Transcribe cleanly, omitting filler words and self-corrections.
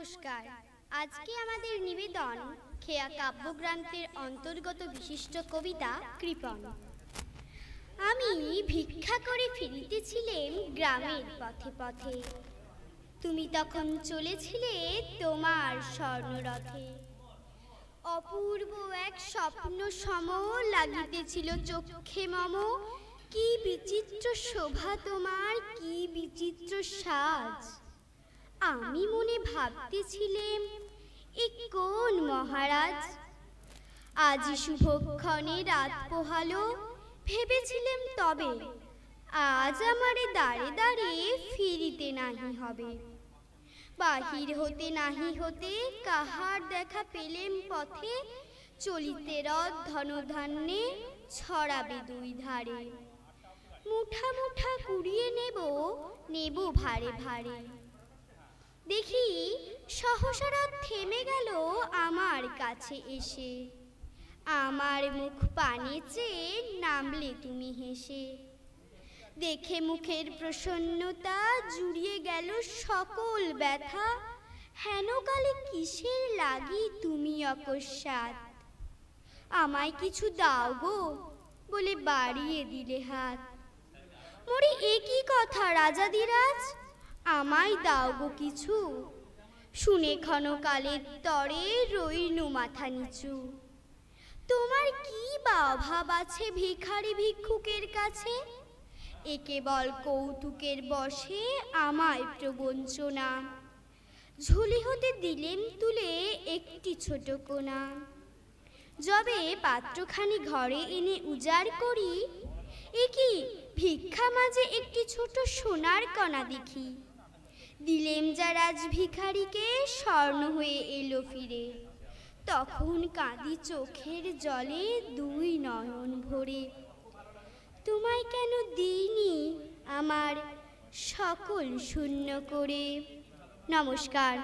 নমস্কার। আজকে আমাদের নিবেদন খেয়া কাব্যগ্রন্থের অন্তর্গত বিশিষ্ট কবিতা কৃপণ। আমি ভিক্ষা করে ফিরিতেছিলেম গ্রামের পথে পথে, তুমি তখন চলেছিলে তোমার স্বর্ণরথে। অপূর্ব এক স্বপ্ন সম লাগিতেছিল চক্ষে মম, কি বিচিত্র শোভা তোমার, কি বিচিত্র সাজ। আমি মনে ভাবতেছিলেম এ কোন মহারাজ। আজি শুভক্ষণে রাত পোহালো, ভেবেছিলেম তবে আজ আমারে দাঁড়ে দাঁড়ে ফিরিতে নাহি হবে। বাহির হতে নাহি হতে কাহার দেখা পেলেম পথে, চলিতে রথ ধনধান্যে ছড়াবে দুই ধারে। মুঠা মুঠা কুড়িয়ে নেব ভারে ভারে। দেখি সহসা রথ থেমে গেল আমার কাছে এসে, আমার মুখ পানে চেয়ে নামলে তুমি হেসে। দেখে মুখের প্রসন্নতা জুড়িয়ে গেল সকল ব্যথা, হেন কালে কিসের লাগি তুমি অকস্মাৎ। আমায় কিছু দাও গো বলে বাড়িয়ে দিলে হাত। মোরে এ কি কথা রাজাদিরাজ, আমায় দাও গো কিছু। শুনে ক্ষণকালের তরে রইনু মাথা নিচু। তোমার কি বা অভাব আছে ভিখারি ভিক্ষুকের কাছে, এ কেবল কৌতুকের বশে আমায় প্রবঞ্চনা। ঝুলি হতে দিলেম তুলে একটি ছোট কোনা, যবে পাত্রখানি ঘরে এনে উজাড় করি, এ কি ভিক্ষা মাঝে একটি ছোট সোনার কণা দেখি। দিলেম যা রাজ ভিখারিকে, স্বর্ণ হয়ে এলো ফিরে। তখন কাঁদি চোখের জলে দুই নয়ন ভরে, তোমায় কেন দিইনি আমার সকল শূন্য করে। নমস্কার।